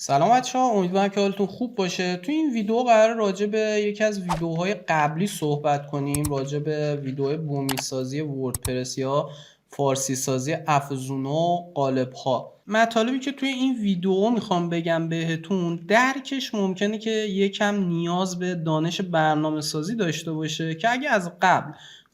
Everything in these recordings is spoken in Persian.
سلام بچه‌ها، امیدوارم که حالتون خوب باشه. تو این ویدیو قرار راجع به یکی از ویدیوهای قبلی صحبت کنیم، راجع به ویدیو بومی سازی وردپرس یا فارسی سازی افزون و قالب ها. مطالبی که توی این ویدیو میخوام بگم بهتون، درکش ممکنه که یکم نیاز به دانش برنامه سازی داشته باشه که اگه از قبل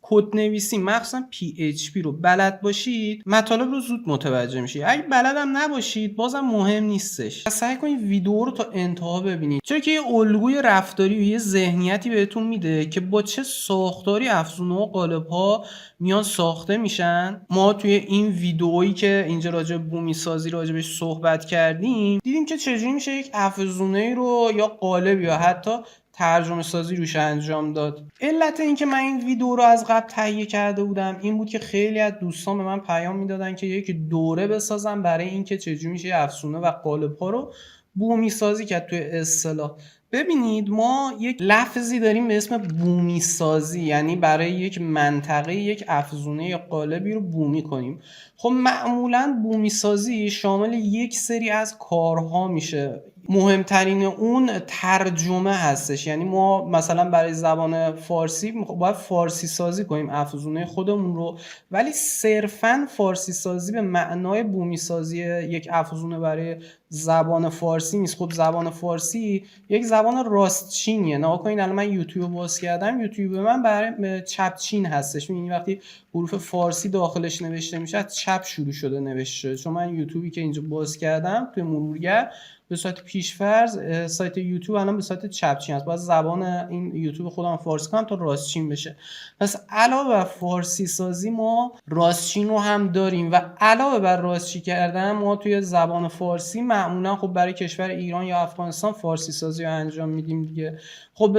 کد نویسی مخصوصا PHP رو بلد باشید مطالب رو زود متوجه میشید. اگه بلدم نباشید بازم مهم نیستش. سعی کنید ویدیو رو تا انتها ببینید، چون که یه الگوی رفتاری و یه ذهنیتی بهتون میده که با چه ساختاری افزونه و قالب ها میان ساخته میشن. ما توی این ویدئویی که اینجا راجع به بومی سازی راجبش صحبت کردیم دیدیم که چجوری میشه یک افزونه رو یا قالب یا حتی ترجمه سازی روش انجام داد. علت این که من این ویدیو رو از قبل تهیه کرده بودم این بود که خیلی از دوستان به من پیام میدادن که یک دوره بسازم برای اینکه چجوری میشه افزونه و قالب ها رو بومی سازی کرد توی اصطلاح. ببینید ما یک لفظی داریم به اسم بومی سازی، یعنی برای یک منطقه یک افزونه یا قالبی رو بومی کنیم. خب معمولا بومی سازی شامل یک سری از کارها میشه. مهمترین اون ترجمه هستش، یعنی ما مثلا برای زبان فارسی باید فارسی سازی کنیم افزونه خودمون رو، ولی صرفا فارسی سازی به معنای بومی سازی یک افزونه برای زبان فارسی نیست. خب زبان فارسی یک زبان راستچینیه. نگاه کنید الان من یوتیوب باز کردم، یوتیوب من برای چپچین هستش. این وقتی حروف فارسی داخلش نوشته میشه از چپ شروع شده نوشته شده. چون من یوتیوبی که اینجا باز کردم توی مرورگر به صورت پیشفرض سایت یوتیوب الان به صورت چپچین است. باید زبان این یوتیوب خودم فارسی کنم تا راستچین بشه. پس علاوه بر فارسی سازی ما راستچین رو هم داریم و علاوه بر راستچین کردن ما توی زبان فارسی معمولا خب برای کشور ایران یا افغانستان فارسی سازی رو انجام میدیم دیگه. خب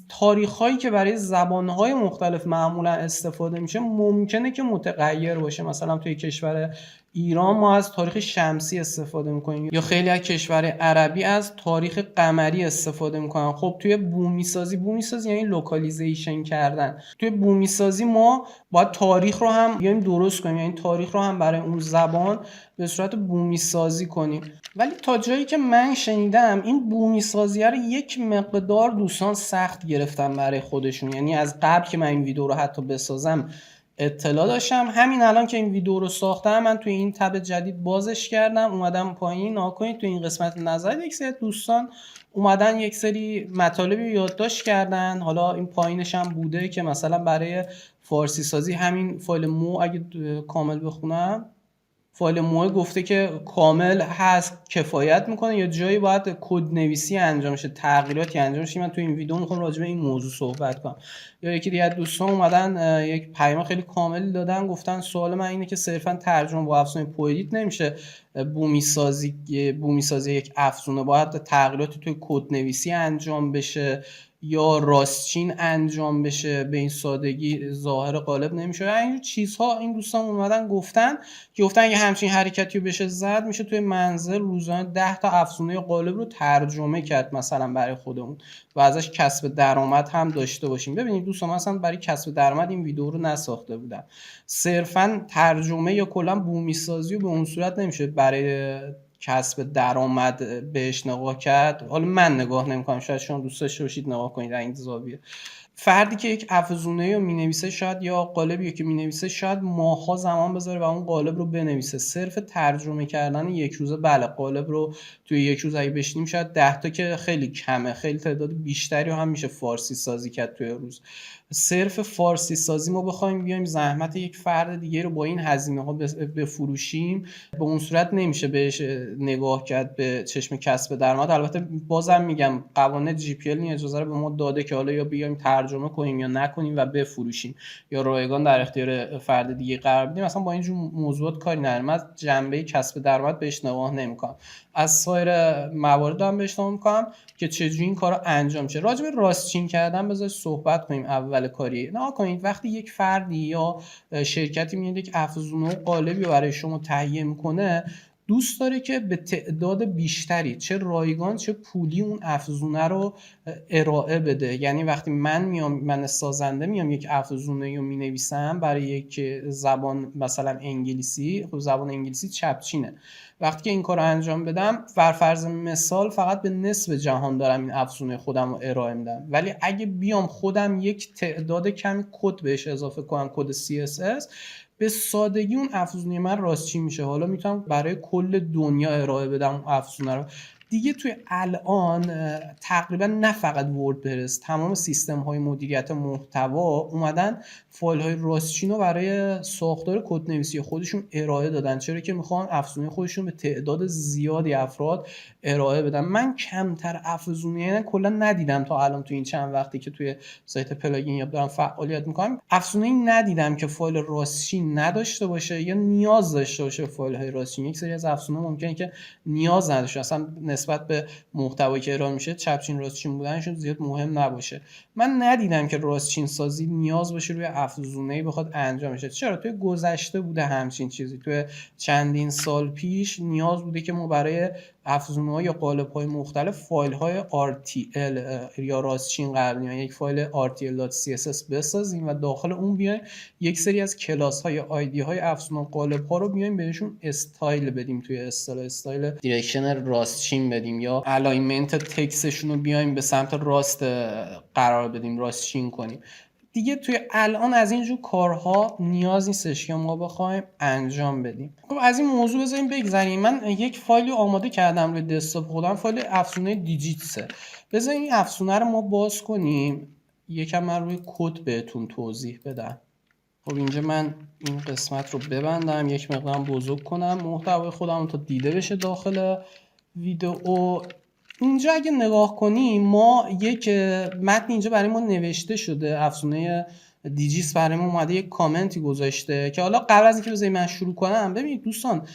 تاریخ هایی که برای زبان های مختلف معمولا استفاده میشه ممکنه که متغیر باشه. مثلا توی کشور ایران ما از تاریخ شمسی استفاده میکنیم یا خیلی از کشور عربی از تاریخ قمری استفاده میکنن. خب توی بومی سازی یعنی لوکالیزیشن کردن. توی بومی سازی ما باید تاریخ رو هم بیایم درست کنیم، یعنی تاریخ رو هم برای اون زبان به صورت بومی سازی کنیم. ولی تا جایی که من شنیدم این بومی سازی رو یک مقدار دوستان سخت گرفتن برای خودشون. یعنی از قبل که من این ویدیو رو حتی بسازم اطلاع داشتم. همین الان که این ویدیو رو ساختم من توی این تب جدید بازش کردم، اومدم پایین ناکنید توی این قسمت نظر یک سری دوستان اومدن یک سری مطالبی یادداشت کردن. حالا این پایینش هم بوده که مثلا برای فارسی سازی همین فایل مو اگه کامل بخونم، فایل موه گفته که کامل هست کفایت میکنه یا جایی باید کد نویسی انجام شه، تغییراتی انجام شه. من تو این ویدیو میخوام راجع به این موضوع صحبت کنم. یا یکی دیگه دوستان اومدن یک پیام خیلی کاملی دادن، گفتن سوال من اینه که صرفا ترجمه با افزون پویدیت نمیشه بومی سازی یک افزونه، باید تغییراتی توی کد نویسی انجام بشه یا راستچین انجام بشه، به این سادگی ظاهر قالب نمیشه. این چیزها این دوستان اومدن گفتن اگه همچین حرکتی رو بشه زد میشه توی منزل روزانه 10 تا افزونه قالب رو ترجمه کرد مثلا برای خودمون و ازش کسب درآمد هم داشته باشیم. ببینید دوستان مثلا برای کسب درآمد این ویدیو رو نساخته بودم، صرفا ترجمه یا کلا بومی سازی رو به اون صورت نمیشه برای کسب درآمد بهش نگاه کرد. حالا من نگاه نمی‌کنم، شاید شما دوست داشته باشید نگاه کنید این زاویه. فردی که یک افزونه رو مینویسه شاید یا قالبی که مینویسه شاید ماها زمان بذاره و اون قالب رو بنویسه. صرف ترجمه کردن یک روزه بله قالب رو توی یک روز اگه بشینیم شاید 10 تا که خیلی کمه، خیلی تعداد بیشتری رو هم میشه فارسی سازی کرد توی روز. صرف فارسی سازی ما بخوایم بیایم زحمت یک فرد دیگه رو با این هزینه ها بفروشیم به اون صورت نمیشه بهش نگاه کرد به چشم کسب درآمد. البته بازم میگم قوانین جی پی ال این اجازه رو به ما داده که حالا یا بیایم ترجمه کنیم یا نکنیم و بفروشیم یا رایگان در اختیار فرد دیگه قرار بدیم. مثلا با اینجور موضوعات کاری ندارم. از جنبه کسب درآمد بهش نگاه نمیکنم، از سایر موارد هم بهش نگاه میکنم که چجوری این کارا انجام شه. راجع به راستچین کردن بذار صحبت کنیم. اول کاری نگاه کنید وقتی یک فردی یا شرکتی میاد یک افزونه و قالبی برای شما تهیه میکنه، دوست داره که به تعداد بیشتری چه رایگان چه پولی اون افزونه رو ارائه بده. یعنی وقتی من سازنده میام یک افزونه رو مینویسم برای یک زبان مثلا انگلیسی، خب زبان انگلیسی چپچینه، وقتی که این کار رو انجام بدم بر فرض مثال فقط به نصف جهان دارم این افزونه خودم رو ارائه میدم. ولی اگه بیام خودم یک تعداد کمی کد بهش اضافه کنم، کد CSS، به سادگی اون افزونه من راستچین میشه. حالا میتونم برای کل دنیا ارائه بدم اون افزونه رو دیگه. توی الان تقریبا نه فقط وردپرس، تمام سیستم های مدیریت محتوا اومدن فایل های راستچین رو برای ساختار کدنویسی خودشون ارائه دادن، چرا که میخوان افزونه خودشون به تعداد زیادی افراد ارائه بدن. من کمتر افزونه کلا ندیدم تا الان تو این چند وقتی که توی سایت پلاگین یا دارم فعالیت میکنم، افزونه‌ای ندیدم که فایل راستچین نداشته باشه یا نیاز داشته باشه فایل های راستچین. یک سری از افزونه ممکنه که نیاز نداشته، اصلا نسبت به محتوایی که ارائه میشه چپچین راستچین بودنشون زیاد مهم نباشه. من ندیدم که راستچین سازی نیاز باشه روی افزونه‌ای بخواد انجام بشه. چرا توی گذشته بوده همچین چیزی، توی چندین سال پیش نیاز بوده که ما برای افزونه‌ها یا قالب‌های مختلف فایل‌های RTL یا راستچین قبلی یا یک فایل RTL.css بسازیم و داخل اون بیایم یک سری از کلاس‌های آیدی‌های افزونه قالب‌ها رو بیایم بهشون استایل بدیم، توی استایل دیرکشن راستچین بدیم یا الاینمنت تکستشون رو بیایم به سمت راست قرار بدیم، راستچین کنیم. دیگه توی الان از اینجور کارها نیاز نیستش که ما بخوایم انجام بدیم. خب از این موضوع بذاریم بگذریم. من یک فایلی آماده کردم روی دسکتاپ خودم، فایل افزونه دیجیتسه. بذاریم این افزونه رو ما باز کنیم، یکم من روی کد بهتون توضیح بدم. خب اینجا من این قسمت رو ببندم، یک مقدار بزرگ کنم محتوای خودم تا دیده بشه داخل ویدیو. اینجا اگه نگاه کنیم ما یک متن اینجا برای ما نوشته شده، افزونه دیجیس برای ما اومده یک کامنتی گذاشته که حالا قبل از اینکه بذارید من شروع کنم، ببینید دوستان،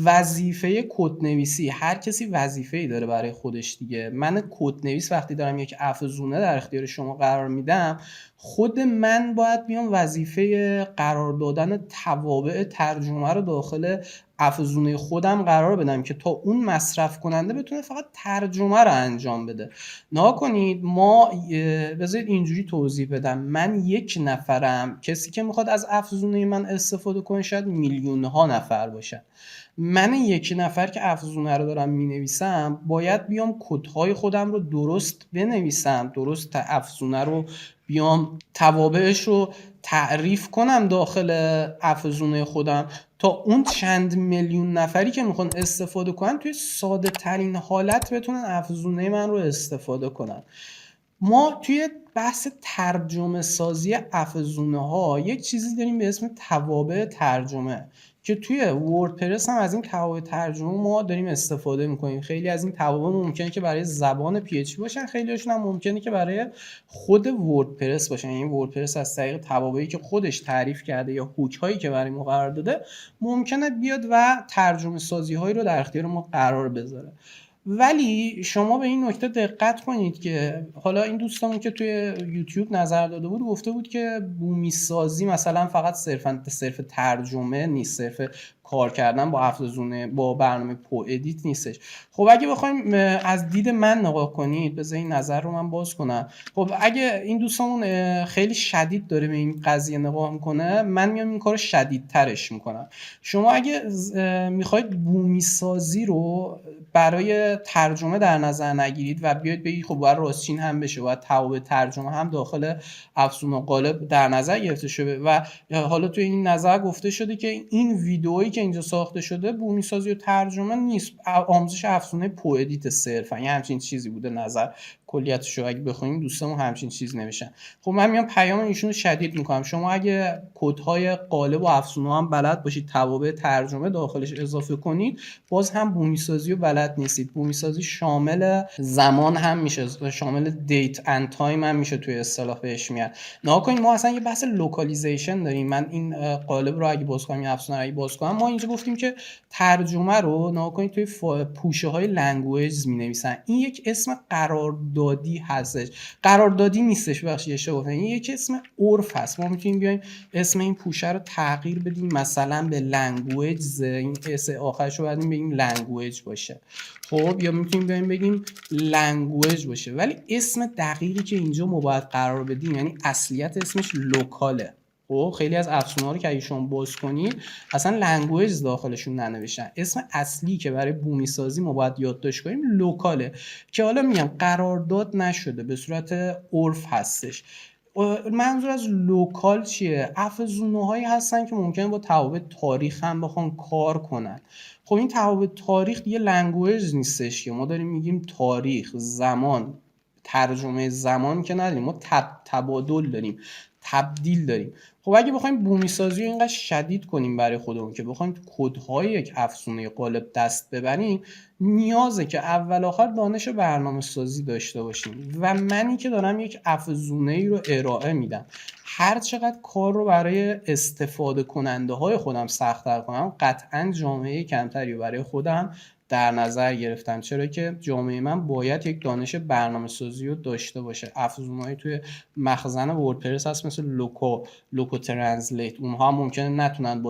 وظیفه کدنویسی هر کسی وظیفه‌ای داره برای خودش دیگه. من کدنویس وقتی دارم یک افزونه در اختیار شما قرار میدم، خود من باید بیام وظیفه قرار دادن توابع ترجمه رو داخل افزونه خودم قرار بدم که تا اون مصرف کننده بتونه فقط ترجمه رو انجام بده. نکنید ما بذارید اینجوری توضیح بدم، من یک نفرم، کسی که میخواد از افزونه من استفاده کنه شاید میلیون ها نفر باشن. من یک نفر که افزونه رو دارم مینویسم باید بیام کدهای خودم رو درست بنویسم، درست افزونه رو بیام توابعش رو تعریف کنم داخل افزونه خودم تا اون چند میلیون نفری که میخوان استفاده کنن توی ساده ترین حالت بتونن افزونه من رو استفاده کنن. ما توی بحث ترجمه سازی افزونه ها یک چیزی داریم به اسم توابع ترجمه که توی وردپرس هم از این توابع ترجمه ما داریم استفاده میکنیم. خیلی از این توابع ممکنه که برای زبان PHP باشن، خیلی هاشون هم ممکنه که برای خود وردپرس باشن. یعنی وردپرس از طریق توابعی که خودش تعریف کرده یا هوک هایی که برای ما قرار داده ممکنه بیاد و ترجمه سازی هایی رو در اختیار ما قرار بذاره. ولی شما به این نکته دقت کنید که حالا این دوستمون که توی یوتیوب نظر داده بود گفته بود که بومی سازی مثلا فقط صرف ترجمه نیست، صرف کار کردن با افزونه با برنامه پو ادیت نیستش. خب اگه بخوایم از دید من نگاه کنید، بذار این نظر رو من باز کنم. خب اگه این دوستمون خیلی شدید داره به این قضیه نگاه میکنه، من میام این کارو شدیدترش میکنم. شما اگه میخواید بومی سازی رو برای ترجمه در نظر نگیرید و بیاید بگید خب باید راستچین هم بشه، باید توابع ترجمه هم داخل افزونه قالب در نظر گرفته شده و حالا تو این نظر گفته شده که این ویدئویی که اینجا ساخته شده بومی سازی و ترجمه نیست، آموزش افزونه پو ادیت صرفا، یعنی همچین چیزی بوده. نظر کلیتش رو اگه بخونیم دوستمون همچین چیز نوشتن. خب من میام پیام ایشون رو شدید میکنم. شما اگه کدهای قالب و افزونه هم بلد باشید توابع ترجمه داخلش اضافه کنید، باز هم بومی سازی رو بلد نیستید. بومی سازی شامل زمان هم میشه، شامل دیت اند تایم هم میشه توی اصطلاح بهش میاد. نگاه کنید ما اصلا یه بحث لوکالیزیشن داریم. من این قالب رو اگه باز کنم، این افزونه رو اگه باز کنم، ما اینجا گفتیم که ترجمه رو نگاه کنید توی پوشه های لنگویج مینویسن. این یک اسم قرار قراردادی هستش. قراردادی نیستش، بخشی اشتباه گفتم، این یک اسم عرف هست. ما میتونیم بیایم اسم این پوشه رو تغییر بدیم مثلا به لنگویج، این اس آخرش رو بعدیم بگیم لنگویج باشه. خب یا میتونیم بیایم بگیم لنگویج باشه، ولی اسم دقیقی که اینجا ما باید قرار بدیم، یعنی اصلیت اسمش لوکاله. خب خیلی از افزون‌ها رو که اگه شما باز کنید اصلا لنگویج داخلشون ننوشتن. اسم اصلی که برای بومی سازی ما باید یادداشت کنیم لوکاله، که حالا میگم قرارداد نشده، به صورت عرف هستش. منظور از لوکال چیه؟ افزونه‌هایی هستن که ممکنه با توابع تاریخ هم بخوان کار کنن. خب این توابع تاریخ دیگه لنگویج نیستش که ما داریم میگیم تاریخ، زمان، ترجمه زمان که نداریم، ما تبادل داریم، تبدیل داریم. خب اگه بخوایم بومی سازی رو اینقدر شدید کنیم برای خودمون که بخوایم کدهای یک افزونه قالب دست ببریم، نیازه که اول آخر دانش برنامه سازی داشته باشیم. و منی که دارم یک افزونه ای رو ارائه میدم، هر چقدر کار رو برای استفاده کننده های خودم سخت‌تر کنم، قطعا جامعه کمتری رو برای خودم در نظر گرفتم. چرا که جامعه من باید یک دانش برنامه سازی رو داشته باشه. افزونهایی توی مخزن وردپرس هست مثل لوکو ترنسلیت، اونها هم ممکنه نتونن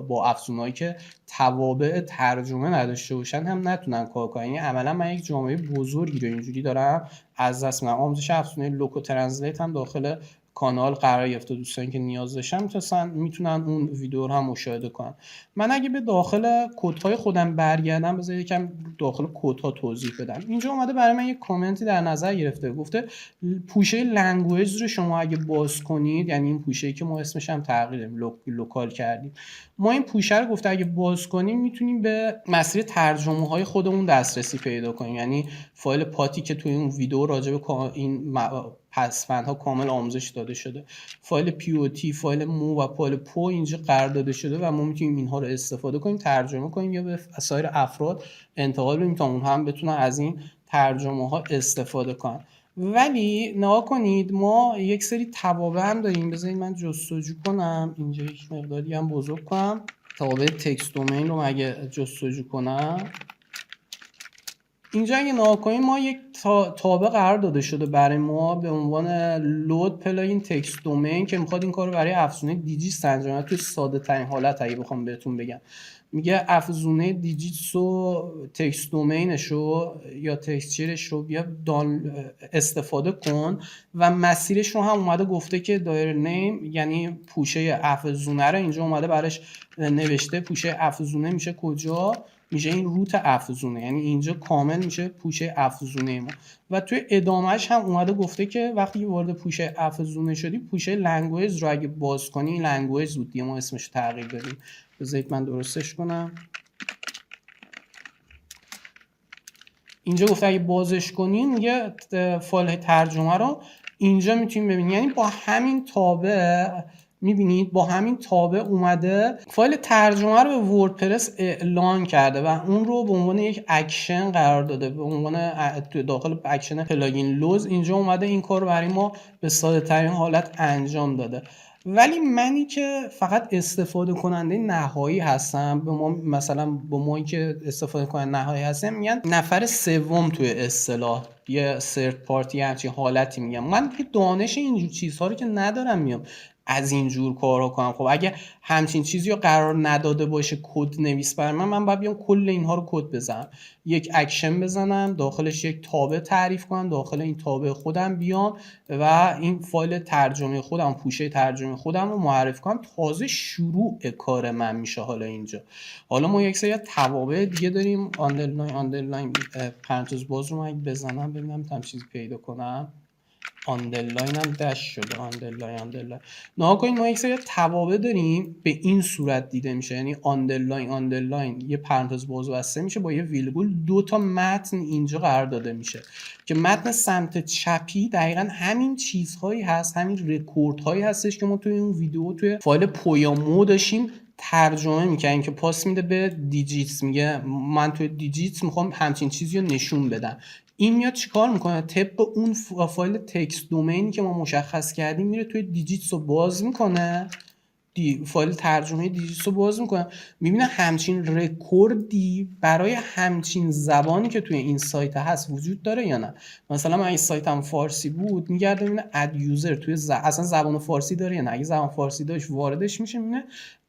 با افزونهایی که توابع ترجمه نداشته باشن هم نتونن کار کنن. یعنی عملا من یک جامعه بزرگی رو اینجوری دارم از دست میدم. آموزش افزونه لوکو ترنسلیت هم داخل کانال قرار گرفته، دوستانی که نیاز داشتن میتونن اون ویدیو رو هم مشاهده کنن. من اگه به داخل کدهای خودم برگردم، بذار یکم داخل کدها توضیح بدم. اینجا اومده برای من یک کامنتی در نظر گرفته، گفته پوشه لنگویج رو شما اگه باز کنید، یعنی این پوشه‌ای که ما اسمش هم تغییر لوکال کردیم، ما این پوشه رو گفته اگه باز کنیم میتونیم به مسیر ترجمه های خودمون دسترسی پیدا کنیم. یعنی فایل پاتی که توی اون ویدیو راجع به این پسوندها کامل آموزش داده شده، فایل POT، فایل مو و فایل پو اینجا قرار داده شده و ما میتونیم اینها رو استفاده کنیم، ترجمه کنیم یا به سایر افراد انتقال بدیم تا اونها هم بتونن از این ترجمه ها استفاده کنن. ولی نگاه کنید ما یک سری توابع هم داریم. بذارید من جستجو کنم اینجا، یک مقداری هم بزرگ کنم. توابع تکست دومین رو اگه جستجو کنم، اینجا اگه نگاه کنیم ما یک تابع قرار داده شده برای ما به عنوان لود پلاگین تکست دومین که میخواد این کار رو برای افزونه دیجیتس انجام بده. توی ساده ترین حالت اگه بخوام بهتون بگم، میگه افزونه دیجیتس و تکست دومینش رو یا تکسچرش رو بیا استفاده کن و مسیرش رو هم اومده گفته که دایر نیم، یعنی پوشه افزونه رو اینجا اومده براش نوشته. پوشه افزونه میشه کجا؟ میشه این روت افزونه، یعنی اینجا کامل میشه پوشه افزونه ما. و توی ادامهش هم اومده گفته که وقتی وارد پوشه افزونه شدی، پوشه لنگویج رو اگه باز کنی، این لنگویج بود دیگه، ما اسمش تغییر دادیم. بذارید من درستش کنم. اینجا گفته اگه بازش کنین میگه فایل ترجمه رو اینجا میتونیم ببینید. یعنی با همین تابع میبینید، با همین تابع اومده فایل ترجمه رو به وردپرس اعلان کرده و اون رو به عنوان یک اکشن قرار داده، به عنوان داخل اکشن پلاگین لوز اینجا اومده این کار رو برای ما به ساده ترین حالت انجام داده. ولی منی که فقط استفاده کننده نهایی هستم، به ما مثلا با مایی که استفاده کننده نهایی هستم میگن نفر سوم توی اصطلاح، یه سرد پارتی همچین حالتی میگم. من که دانش اینجور چیزها رو که ندارم میام از اینجور کارها کنم. خب اگه همچین چیزی رو قرار نداده باشه کد نویس بر من باید بیام کل اینها رو کد بزنم، یک اکشن بزنم، داخلش یک تابع تعریف کنم، داخل این تابع خودم بیام و این فایل ترجمه خودم، پوشه ترجمه خودم رو معرفی کنم. تازه شروع کار من میشه. حالا ما یک سری توابع دیگه داریم. آندرلاین پرانتز باز رو من بزنم ببینم تا چیزی پیدا کنم. آندرلاین هم دش شده. آندرلاین نها کنید ما یک سری توابع داریم به این صورت دیده میشه، یعنی آندرلاین یه پرانتز باز بسته میشه با یه ویرگول، دو تا متن اینجا قرار داده میشه که متن سمت چپی دقیقا همین چیزهایی هست، همین رکوردهایی هستش که ما توی این ویدیو توی فایل پویامو داشتیم ترجمه میکنیم که پاس میده به دیجیتس. میگه من توی دیجیتس میخوام همچین چیزی رو نشون بدم. این میاد چیکار میکنه؟ طبق اون فایل تکست دومینی که ما مشخص کردیم میره توی دیجیتس رو باز میکنه فایل ترجمه دیجیتس رو باز میکنم، میبینم همچین رکوردی برای همچین زبانی که توی این سایت هست وجود داره یا نه. مثلا من این سایتم فارسی بود، میگرده میبینه اد یوزر توی اصلا زبان فارسی داره یا نه. اگه زبان فارسی داشت واردش میشه، میبینه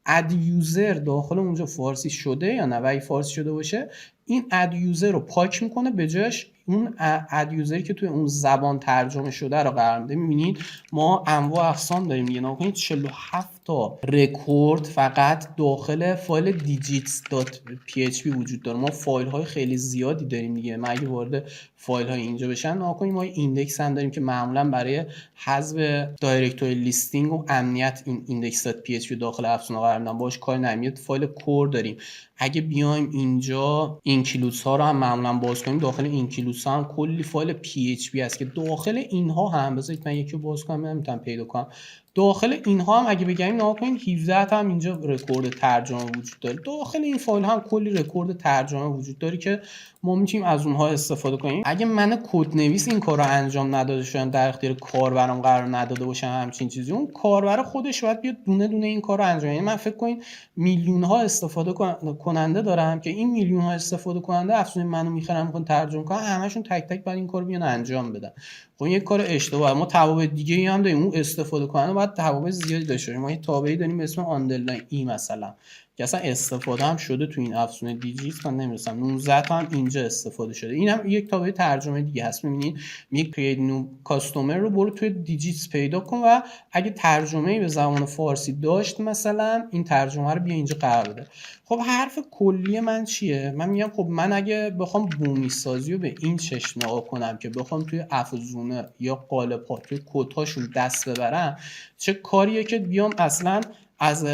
اد یوزر داخل اونجا فارسی شده یا نه، و اگه فارسی شده باشه این اد یوزر رو پاک میکنه، به جاش اون اد یوزری که توی اون زبان ترجمه شده رو قرار میده. میبینید ما انواع اقسام داریم دیگه. نگاه کنید 47 تا رکورد فقط داخل فایل digits.php وجود داره. ما فایل های خیلی زیادی داریم دیگه. من اگه وارد فایل های اینجا بشن، نگاه کنید ما ایندکس هم داریم که معمولا برای حذف دایرکتوری لیستینگ و امنیت این index.php داخل افزون قرار میدن، باش کار نمیاد. فایل کور داریم. اگه بیایم اینجا اینکلودز ها رو هم معمولا باز کنیم، داخل اینکلودز ها هم کلی فایل PHP هست که داخل اینها هم، بذارید من یکی رو باز کنم نمیتونم پیدا کنم، داخل اینها هم اگه بگیم نگاه کنید 17 تا هم اینجا رکورد ترجمه وجود داره. داخل این فایل هم کلی رکورد ترجمه وجود داره که ما میتونیم از اونها استفاده کنیم. اگه من کد نویس این کارو انجام نداده باشم، در اختیار کاربرم قرار نداده باشم همچین چیزی، اون کاربر خودش باید بیاد دونه دونه این کارو انجام. یعنی من فکر کنید میلیون ها استفاده کننده دارم که این میلیون ها استفاده کننده افزون منو میخرن میخوان ترجمه کنن، همشون تک تک باید این کارو بیان انجام بدن. خب یک کار اشتباهه. ما توابع دیگه ای هم داریم، اون استفاده کننده باید توابع زیادی داشته باشه. ما یه تابعی داریم به اسم آندرلاین ای مثلا که اصلا استفاده هم شده تو این افزون دیجیت، من نمی‌رسم 19 تا هم اینجا استفاده شده. اینم یک تابع ترجمه دیگه هست. می‌بینید میگه کرییت نیو کاستومر رو برو توی دیجیتس پیدا کن و اگه ترجمه‌ای به زبان فارسی داشت مثلا این ترجمه رو بیا اینجا قرار بده. خب حرف کلی من چیه؟ من میگم خب من اگه بخوام بومی سازی رو به این چشم نگاه کنم که بخوام توی افزونه یا قالب‌ها توی کدهاشون دست ببرم، چه کاریه که بیام اصلا از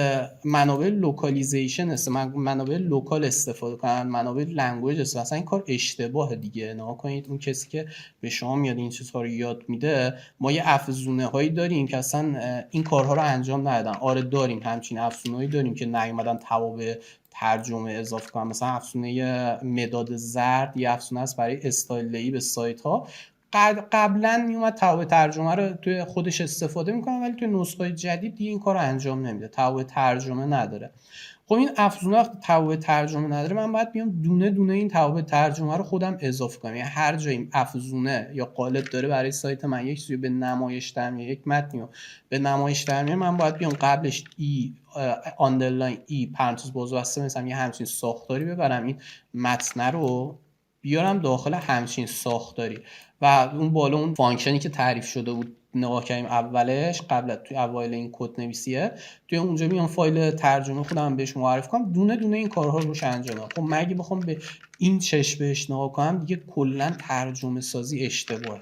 منابع لوکالیزیشن منابع لوکال استفاده کنن، منابع لنگویج استفاده. اصلا این کار اشتباهه دیگه. نگاه کنید اون کسی که به شما میاد این چیزها رو یاد میده، ما یه افزونه هایی داریم که اصلا این کارها رو انجام ندادن. آره داریم همچین افزونهایی داریم که نیومدن توابع ترجمه اضافه کنن. مثلا افزونه مداد زرد یه افزونه است برای استایل به سایت ها، قبلا میومد توابع ترجمه رو توی خودش استفاده میکنه، ولی توی نسخه جدید دیگه این کار رو انجام نمیده، توابع ترجمه نداره. خب این افزونه وقتی توابع ترجمه نداره، من باید بیام دونه دونه این توابع ترجمه رو خودم اضافه کنم. یعنی هر جایی افزونه یا قالب داره برای سایت من یک چیزی به نمایش در میاره، یک متنی رو به نمایش در میاره، من باید بیام قبلش ای آندرلاین ای پرانتز باز بسته مثلا یه همچین ساختاری ببرم، این متن رو بیارم داخل همچین ساختاری و اون بالا اون فانکشنی که تعریف شده بود نگاه کردیم اولش قبل توی اوایل این کد نویسیه، توی اونجا میام فایل ترجمه خودم بهش معرفی کنم، دونه دونه این کارها رو روش انجام بدم. خب مگه بخوام به این چشم بهش نگاه کنم، دیگه کلا ترجمه سازی اشتباهه.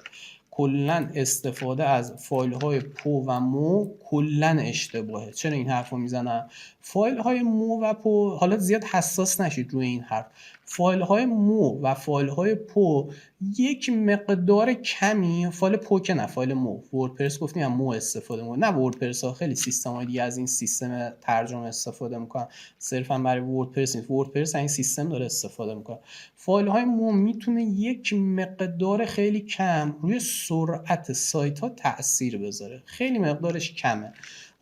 کلا استفاده از فایل های پو و مو کلا اشتباهه. چرا این حرف رو میزنم؟ فایل های مو و پو، حالا زیاد حساس نشید روی این حرف، فایل های مو و فایل های پو یک مقدار کمی، فایل پو که نه، فایل مو، وردپرس گفتیم هم مو استفاده میکنه، نه وردپرس ها خیلی سیستم های دیگه از این سیستم ترجمه استفاده میکنن، صرفا برای وردپرس نیست، وردپرس این سیستم داره استفاده میکنه. فایل های مو میتونه یک مقدار خیلی کم روی سرعت سایت ها تاثیر بذاره، خیلی مقدارش کمه.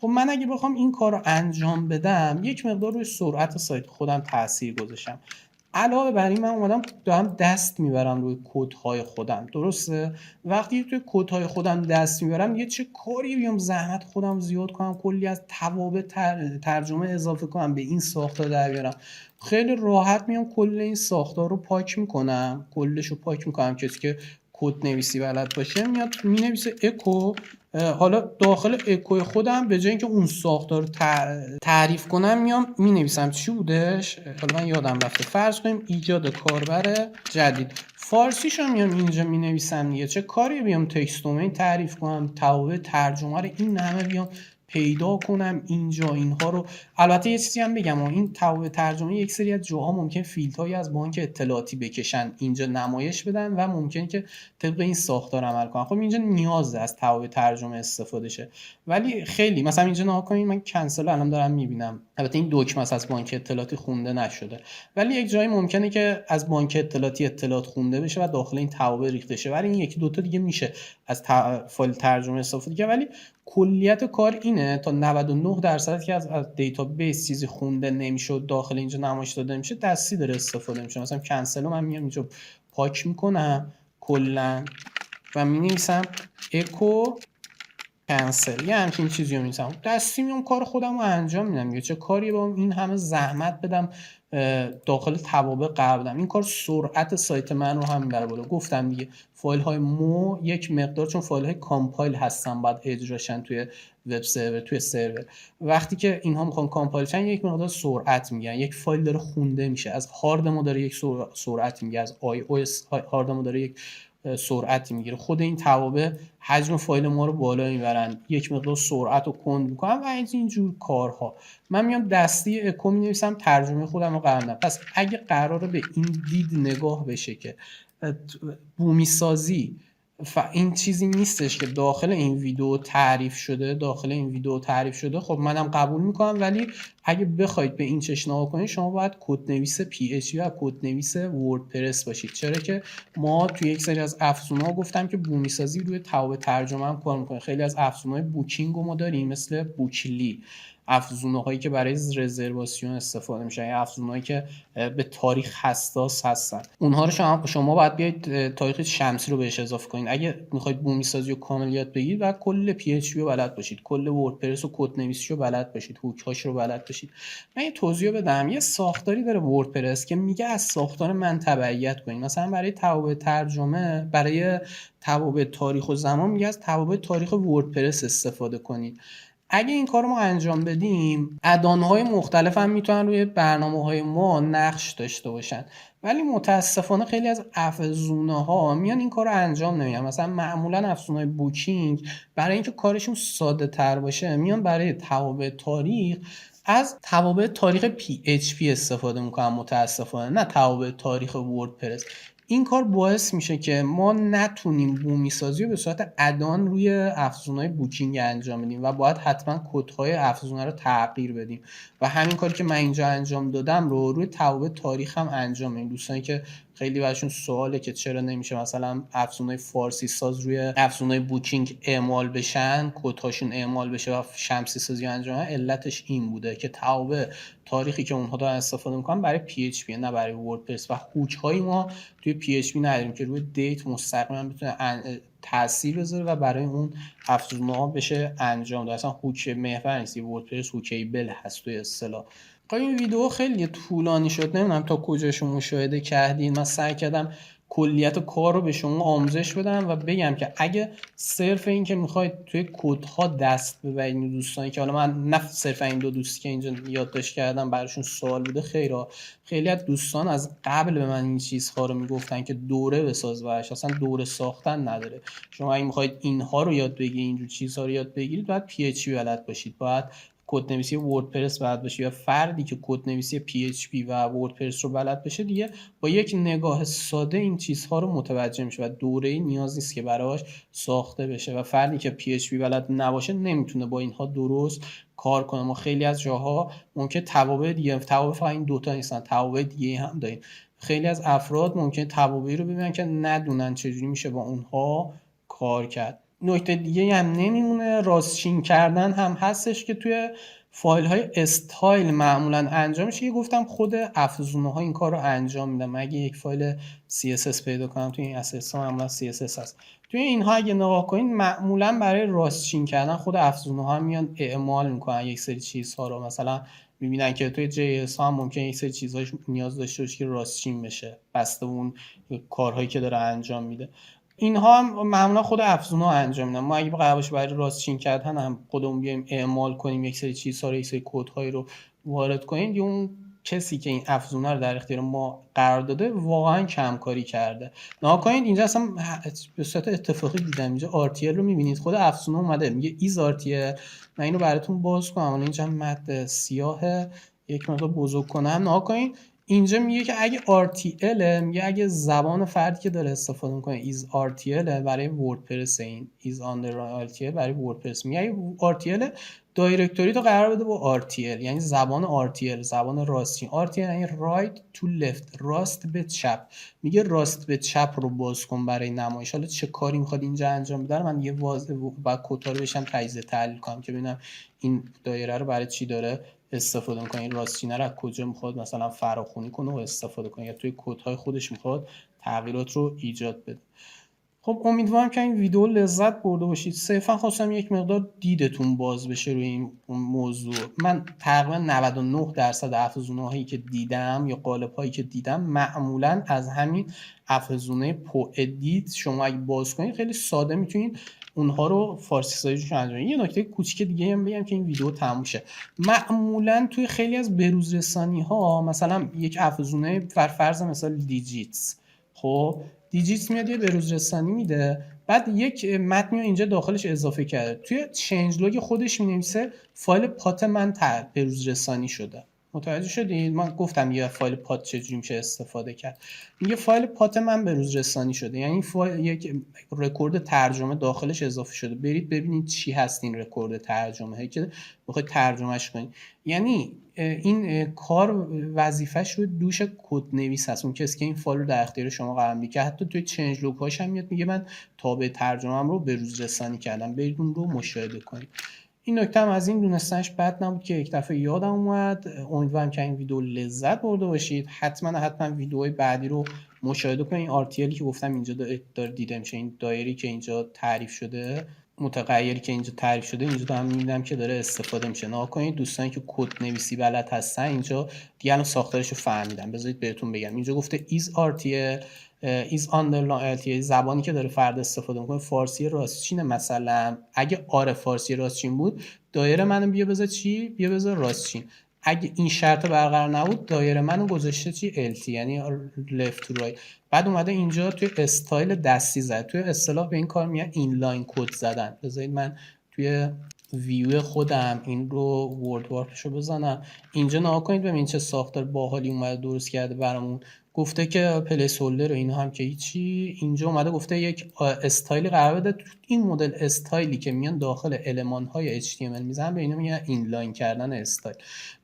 خب من اگه بخوام این کار رو انجام بدم، یک مقدار روی سرعت سایت خودم تاثیر گذاشتم. علاوه بر این من اومدم دارم دست میبرم روی کدهای خودم، درسته؟ وقتی توی کدهای خودم دست میبرم، یه چه کاری بیام زحمت خودم زیاد کنم، کلی از توابع ترجمه اضافه کنم به این ساختار در بیارم؟ خیلی راحت میام کل این ساختار رو پاک میکنم، کلش رو پاک میکنم. کسی که کد نویسی بلد باشه میاد مینویسه اکو، حالا داخل اکوی خودم به جای اینکه اون ساختار رو تعریف کنم میام مینویسم چی بودش، حالا من یادم رفته، فرض کنیم ایجاد کاربر جدید، فارسیشو میام اینجا مینویسم دیگه. چه کاری بیام تکست دومین تعریف کنم، توابع ترجمه رو این همه بیام پیدا کنم اینجا اینها رو. البته یه چیزی هم بگم، این توابع ترجمه یک سری از جاها ممکن فیلدهایی از بانک اطلاعاتی بکشن اینجا نمایش بدن و ممکنه که طبق این ساختار عمل کنن. خب اینجا نیازه از توابع ترجمه استفاده شه، ولی خیلی مثلا اینجا نگاه کنید، من کنسل الان دارم میبینم، البته این دکمه از بانک اطلاعاتی خونده نشده، ولی یک جایی ممکنه که از بانک اطلاعاتی اطلاعات خونده بشه و داخل این توابع ریخته شه، ولی این یکی دوتا دیگه میشه از فایل ترجمه استفاده کنه. ولی کلیت کار اینه تا 99% که از دیتابیس چیزی خونده نمیشه و داخل اینجا نمایش داده میشه دستی داره استفاده میشه. مثلا کنسل رو من میام اینجا پاک میکنم کلا و مینویسم اکو کنسل، یه همچین چیزی رو می‌نویسم، دستی میام کار خودم رو انجام میدم دیگه. چه کاری با این همه زحمت بدم داخل توابع قرار بدم. این کار سرعت سایت من رو هم میبره بالا. گفتم دیگه فایل های مو یک مقدار چون فایل های کامپایل هستن باید اجراشن توی وب سرور، توی سرور. وقتی که اینها میخوان کامپایل شن یک مقدار سرعت میگن. یک فایل داره خونده میشه از هارد ما، داره یک سرعت میگه، از آی او اس هارد ما داره یک سرعتی میگیره. خود این توابع حجم فایل ما رو بالا میبرن، یک مقدار سرعت رو کند میکنن و اینجور کارها. من میام دستی اکو مینویسم، ترجمه خودم رو قرار ندم. پس اگه قراره به این دید نگاه بشه که بومی سازی این چیزی نیستش که داخل این ویدیو تعریف شده، خب منم قبول میکنم. ولی اگه بخواید به این چش نگاه کنید شما باید کدنویس PHP و کدنویس وردپرس باشید. چرا که ما توی یک سری از افزون‌ها گفتم که بومی سازی روی توابع ترجمه هم کار میکنه. خیلی از افزون‌های بوکینگ رو ما داریم مثل بوکلی، افزونه‌هایی که برای رزرواسیون استفاده میشن، یا افزونهایی که به تاریخ حساس هستن. اونها رو شما باید بیاید تاریخ شمسی رو بهش اضافه کنید. اگه میخواید بومی سازی رو کامل یاد بگیرید و کل PHP رو بلد باشید، کل وردپرس و کدنویسی رو بلد باشید، هوک‌هاش رو بلد باشید. من یه توضیح بدم. یه ساختاری داره وردپرس که میگه از ساختار من تبعیت کنید. مثلا برای توابع ترجمه، برای توابع تاریخ و زمان میگه از توابع تاریخ وردپرس استفاده کنید. اگه این کار ما انجام بدیم، ادانهای مختلف هم میتونن روی برنامه‌های ما نقش داشته باشن، ولی متاسفانه خیلی از افزونه ها میان این کار رو انجام نمیدن. مثلا معمولا افزونه بوکینگ برای اینکه کارشون ساده تر باشه میان برای توابع تاریخ از توابع تاریخ PHP استفاده میکنن، متاسفانه نه توابع تاریخ وردپرس. این کار باعث میشه که ما نتونیم بومی سازی رو به صورت ادان روی افزونهای بوکینگ انجام بدیم و باید حتما کدهای افزونه رو تغییر بدیم و همین کاری که من اینجا انجام دادم رو روی توابع تاریخ هم انجام بدیم. دوستانی که خیلی براشون سواله که چرا نمیشه مثلا افزونهای فارسی ساز روی افزونهای بوکینگ اعمال بشن، کدهاشون اعمال بشه و شمسی سازی انجام بدن، علتش این بوده که توابع تاریخی که اونها دارن استفاده میکنن برای PHP نه برای وردپرس و هوک های ما توی PHP نداریم که روی دیت مستقیما بتونه تاثیر بذاره و برای اون افزونه‌ها بشه انجام داد. اصلا هوک محور نیست، وردپرس هوکیبل هست توی اصطلاح. این ویدیو خیلی طولانی شد، نمیدونم تا کجاشو مشاهده کردین. من سعی کردم کلیت کار رو به شما آموزش بدم و بگم که اگه صرف این که میخواید توی کدها دست ببرید، دوستانی که حالا من نه صرف این دو دوستی که اینجا یادداشت کردم براشون سوال بوده، خیلی از دوستان از قبل به من این چیزها رو میگفتن که دوره بساز براش، اصلا دوره ساختن نداره. شما اگه میخواید اینها رو یاد بگیرید، اینجور چیزها رو یاد بگیرید، باید PHP بلد باشید، باید کدنویسی وردپرس بلد باشه. یا فردی که کدنویسی PHP و وردپرس رو بلد باشه دیگه با یک نگاه ساده این چیزها رو متوجه میشه و دوره نیاز نیست که براش ساخته بشه. و فردی که PHP بلد نباشه نمیتونه با اینها درست کار کنه. ما خیلی از جاها ممکن توابع دیگه، توابع فقط این دوتا نیستن، توابع دیگه هم داریم. خیلی از افراد ممکن توابعی رو ببینن که ندونن چجوری میشه با اونها کار کرد. نکته دیگه هم نمیمونه، راستچین کردن هم هستش که توی فایل های استایل معمولا انجام میشه. گفتم خود افزونه ها این کار رو انجام میدم. اگه یک فایل CSS پیدا کنم توی این اساس ها معمولا CSS هست، توی اینها اگه نگاه کنید معمولا برای راستچین کردن خود افزونه ها میان اعمال میکنن یک سری چیزها رو. مثلا میبینن که توی JS ها هم ممکن یک سری چیزهاش نیاز داشته باشه که راستچین بشه بسته اون کارهایی که داره انجام میده. اینها هم معمولا خود افزون‌ها انجام میدن. ما اگه قرار باشه برای راستچین کردن هم خودمون بیایم اعمال کنیم، یک سری چیزها رو، یک سری کدهایی رو وارد کنیم، یا اون کسی که این افزونه رو در اختیار ما قرار داده واقعا کمکاری کرده. نگاه کنید اینجا اصلا به صورت اتفاقی دیدم، اینجا RTL رو میبینید، خود افزونه اومده میگه ایز RTL. من اینو براتون باز کنم، اینجا مد سیاه یک مقدار بزرگ کنم. نگاه کنید اینجا میگه که اگه RTL میگه اگه زبان فردی که داره استفاده میکنه is RTL برای وردپرس، این is under RTL برای وردپرس. میگه اگه RTL دایرکتوری تو قرار بده با RTL، یعنی زبان RTL، زبان راستچین. RTL یعنی right to left، راست به چپ. میگه راست به چپ رو باز کن برای نمایش. حالا چه کاری میخواد اینجا انجام بده من یه بعد کتا رو بشم تجزیه تحلیل کنم که ببینم این دایره رو برای چی داره استفاده میکنه، این راستچینه رو از کجا میخواد مثلا فراخونی کنه و استفاده کنه، یا توی کدهای خودش میخواد تغییرات رو ایجاد بده. خب امیدوارم که این ویدیو لذت برده باشید. صرفا خواستم یک مقدار دیدتون باز بشه روی این موضوع. من تقریبا 99% افزونه هایی که دیدم یا قالب هایی که دیدم معمولا از همین افزونه پو ادیت شما اگه باز کنید خیلی ساده میتونید اونها رو فارسی سازیشون انجام بدید. یه نکته کوچیک دیگه هم بگم که این ویدیو تموم شه. معمولا توی خیلی از بروز رسانی ها مثلا یک افزونه فرض مثال دیجیتس، خب دیجیتس میاد یه بروز رسانی میده، بعد یک متنی رو اینجا داخلش اضافه کرده، توی چنج لاگ خودش مینویسه فایل پات من بروز رسانی شده. متوجه شدید؟ من گفتم یه فایل پات چجوری میشه استفاده کرد. میگه فایل پات من بروز رسانی شده، یعنی یک رکورد ترجمه داخلش اضافه شده. برید ببینید چی هست این رکورد ترجمه که بخواید ترجمهش کنید. یعنی این کار وظیفش رو دوش کد نویس هست، اون کسی که این فایل رو در اختیار شما قرار میده، که حتی توی چنج لوگ هاش هم میاد میگه من تابع ترجمه‌ام رو به روز رسانی کردم، برید اون رو مشاهده کنید. این نکته هم از این دونستنش بد نبود که یک دفعه یادم اومد. امیدوارم که این ویدیو لذت برده باشید. حتما ویدیوهای بعدی رو مشاهده کنید. RTL که گفتم اینجا داره دیده میشه، این دایری که اینجا تعریف شده، متغیری که اینجا تعریف شده، اینجا دارم میبینم که داره استفاده میشه. نگاه کنید دوستانی که کد نویسی بلد هستن اینجا دیگه الان ساختارش رو فهمیدن. بذارید بهتون بگم اینجا گفته is RTL is underline RTL، زبانی که داره فرد استفاده میکنه فارسی راستچینه. مثلا اگه آره فارسی راستچین بود دایره منو بیا بذار چی؟ بیا بذار راستچین. اگه این شرط برقرار نبود دایره منو گذاشته چی؟ LT، یعنی left to right. بعد اومده اینجا توی استایل دستی زد. توی اصطلاح به این کار میگن اینلاین کد زدن. بذارید من توی ویو خودم این رو ورد وارپشو بزنم. اینجا نگاه کنید ببینید چه ساختار باحالی اومده درست کرده برامون. گفته که پلیس هولدر و اینا هم که هیچی. اینجا اومده گفته یک استایلی قرار بده. این مدل استایلی که میان داخل المان های HTML میزنن به اینا میگن اینلاین کردن استایل.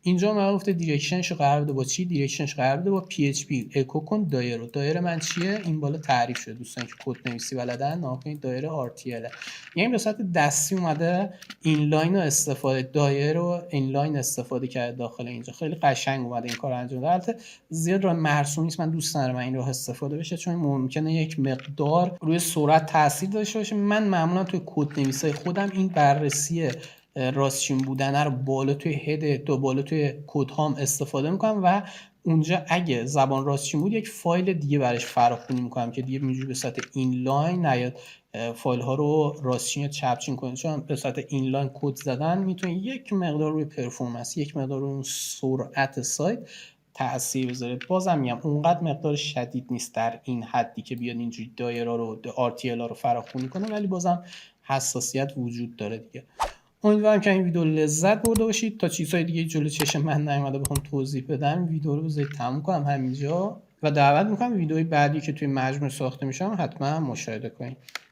اینجا اومده گفته دیرکشنش رو قرار بده با چی؟ دیرکشنش قرار بده با PHP اکو کن دایره. دایره من چیه؟ این بالا تعریف شده. دوستان که کد نویسی بلدن نگاه کنید دایره RTL، یعنی به صورت دستی اومده اینلاین رو استفاده، دایره رو اینلاین استفاده کرده داخل اینجا. خیلی قشنگ اومده این کار انجام داده. البته زیاد راه مرسوم نیست، من دوست ندارم این راه استفاده بشه چون ممکنه یک مقدار روی سرعت تاثیر داشته باشه. من معمولا توی کد نویسی خودم این بررسی راستچین بودن رو بالا توی هد تو بالا توی کد هام استفاده میکنم و اونجا اگه زبان راستچین بود یک فایل دیگه براش فراخوانی میکنم که دیگه اینجوری به صورت اینلاین نیاد فایل ها رو راستچین یا چپچین کنید، چون به صورت اینلاین کد زدن میتونه یک مقدار روی پرفورمنس، یک مقدار روی سرعت سایت تأثیر بذاره. بازم میگم اونقدر مقدار شدید نیست در این حدی که بیاد اینجوری دایره رو RTL ها رو فراخوانی کنه، ولی بازم حساسیت وجود داره دیگه. امیدوارم که این ویدیو لذت برده باشید. تا چیزهای دیگه جلو چشم من نیومده بخوام توضیح بدم ویدیو رو بذارید تموم کنم همینجا و دعوت میکنم ویدیوهای بعدی که توی مجموعه ساخته میشم حتما مشاهده کنید.